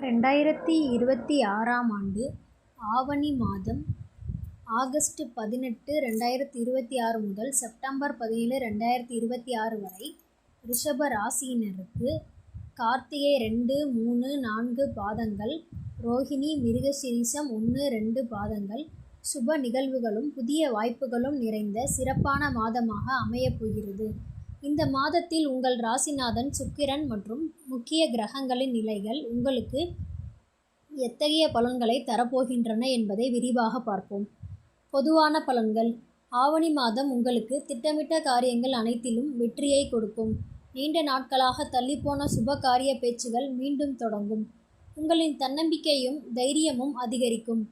2026ஆம் ஆண்டு ஆவணி மாதம் ஆகஸ்ட் 18, 2026 முதல் செப்டம்பர் 17, 2026 வரை ரிஷப ராசியினருக்கு கார்த்திகை 2, 3, 4 பாதங்கள், ரோஹிணி, மிருகசீரிஷம் 1, 2 பாதங்கள் சுப நிகழ்வுகளும் புதிய வாய்ப்புகளும் நிறைந்த சிறப்பான மாதமாக அமையப் போகிறது. இந்த மாதத்தில் உங்கள் ராசிநாதன் சுக்கிரன் மற்றும் முக்கிய கிரகங்களின் நிலைகள் உங்களுக்கு எத்தகைய பலன்களை தரப்போகின்றன என்பதை விரிவாக பார்ப்போம். பொதுவான பலன்கள். ஆவணி மாதம் உங்களுக்கு திட்டமிட்ட காரியங்கள் அனைத்திலும் வெற்றியை கொடுக்கும். நீண்ட நாட்களாக தள்ளிப்போன சுப காரிய பேச்சுகள் மீண்டும் தொடங்கும். உங்களின் தன்னம்பிக்கையும் தைரியமும் அதிகரிக்கும்.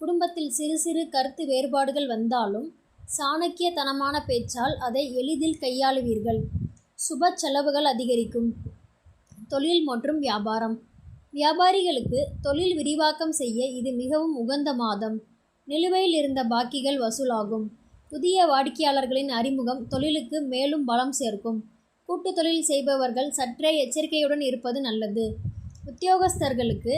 குடும்பத்தில் சிறு சிறு கருத்து வேறுபாடுகள் வந்தாலும் சாணக்கியத்தனமான பேச்சால் அதை எளிதில் கையாளுவீர்கள். சுப செலவுகள் அதிகரிக்கும். தொழில் மற்றும் வியாபாரம். வியாபாரிகளுக்கு தொழில் விரிவாக்கம் செய்ய இது மிகவும் உகந்த மாதம். நிலுவையில் இருந்த பாக்கிகள் வசூலாகும். புதிய வாடிக்கையாளர்களின் அறிமுகம் தொழிலுக்கு மேலும் பலம் சேர்க்கும். கூட்டு தொழில் செய்பவர்கள் சற்றே எச்சரிக்கையுடன் இருப்பது நல்லது. உத்தியோகஸ்தர்களுக்கு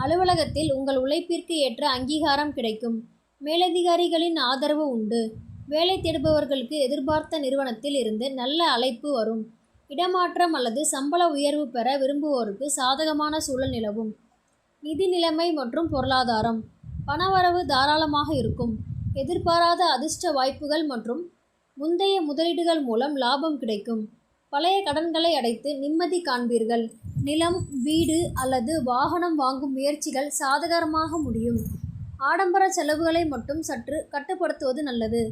அலுவலகத்தில் உங்கள் உழைப்பிற்கு ஏற்ற அங்கீகாரம் கிடைக்கும். மேலதிகாரிகளின் ஆதரவு உண்டு. வேலை தேடுபவர்களுக்கு எதிர்பார்த்த நிறுவனத்தில் இருந்து நல்ல அழைப்பு வரும். இடமாற்றம் அல்லது சம்பள உயர்வு பெற விரும்புவோருக்கு சாதகமான சூழல் நிலவும். நிதி நிலைமை மற்றும் பொருளாதாரம். பணவரவு தாராளமாக இருக்கும். எதிர்பாராத அதிர்ஷ்ட வாய்ப்புகள் மற்றும் முந்தைய முதலீடுகள் மூலம் லாபம் கிடைக்கும். பழைய கடன்களை அடைத்து நிம்மதி காண்பீர்கள். நிலம், வீடு அல்லது வாகனம் வாங்கும் முயற்சிகள் சாதகமாக முடியும். ஆடம்பர செலவுகளை மட்டும் சற்று கட்டுப்படுத்துவது நல்லது.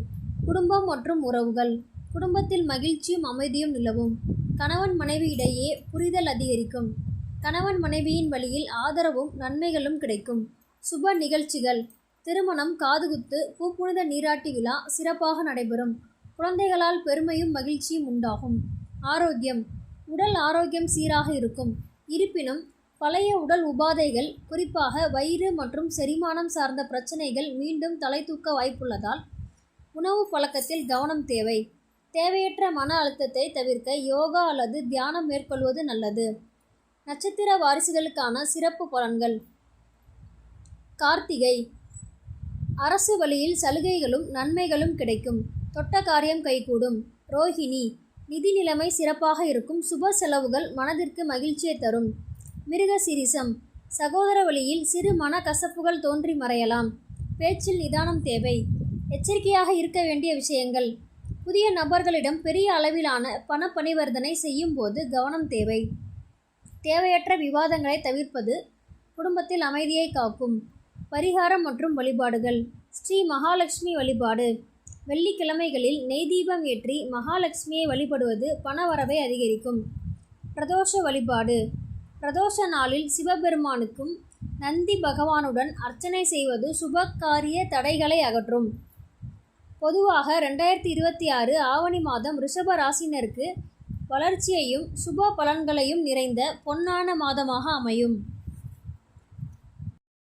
குடும்பம் மற்றும் உறவுகள். குடும்பத்தில் மகிழ்ச்சியும் அமைதியும் நிலவும். கணவன் மனைவி இடையே புரிதல் அதிகரிக்கும். கணவன் மனைவியின் வழியில் ஆதரவும் நன்மைகளும் கிடைக்கும். சுப நிகழ்ச்சிகள். திருமணம், காதுகுத்து, பூப்புனித நீராட்டி விழா சிறப்பாக நடைபெறும். குழந்தைகளால் பெருமையும் மகிழ்ச்சியும் உண்டாகும். ஆரோக்கியம். உடல் ஆரோக்கியம் சீராக இருக்கும். இருப்பினும் பழைய உடல் உபாதைகள், குறிப்பாக வயிறு மற்றும் செரிமானம் சார்ந்த பிரச்சனைகள் மீண்டும் தலை தூக்க வாய்ப்புள்ளதால் உணவு பழக்கத்தில் கவனம் தேவை. தேவையற்ற மன அழுத்தத்தை தவிர்க்க யோகா அல்லது தியானம் மேற்கொள்வது நல்லது. நட்சத்திர வாரிசுகளுக்கான சிறப்பு பலன்கள். கார்த்திகை. அரசு வழியில் சலுகைகளும் நன்மைகளும் கிடைக்கும். தொட்ட காரியம் கைகூடும். ரோஹிணி. நிதி நிலைமை சிறப்பாக இருக்கும். சுப செலவுகள் மனதிற்கு மகிழ்ச்சியை தரும். மிருகசீரிஷம். சகோதர வழியில் சிறு மன கசப்புகள் தோன்றி மறையலாம். பேச்சில் நிதானம் தேவை. எச்சரிக்கையாக இருக்க வேண்டிய விஷயங்கள். புதிய நபர்களிடம் பெரிய அளவிலான பண பரிவர்த்தனை செய்யும் போது கவனம் தேவை. தேவையற்ற விவாதங்களை தவிர்ப்பது குடும்பத்தில் அமைதியை காக்கும். பரிகாரம் மற்றும் வழிபாடுகள். ஸ்ரீ மகாலட்சுமி வழிபாடு. வெள்ளிக்கிழமைகளில் நெய் தீபம் ஏற்றி மகாலட்சுமியை வழிபடுவது பணவரவை அதிகரிக்கும். பிரதோஷ வழிபாடு. பிரதோஷ நாளில் சிவபெருமானுக்கும் நந்தி பகவானுடன் அர்ச்சனை செய்வது சுப காரிய தடைகளை அகற்றும். பொதுவாக 2026 ஆவணி மாதம் ரிஷப ராசினருக்கு வளர்ச்சியையும் சுப பலன்களையும் நிறைந்த பொன்னான மாதமாக அமையும்.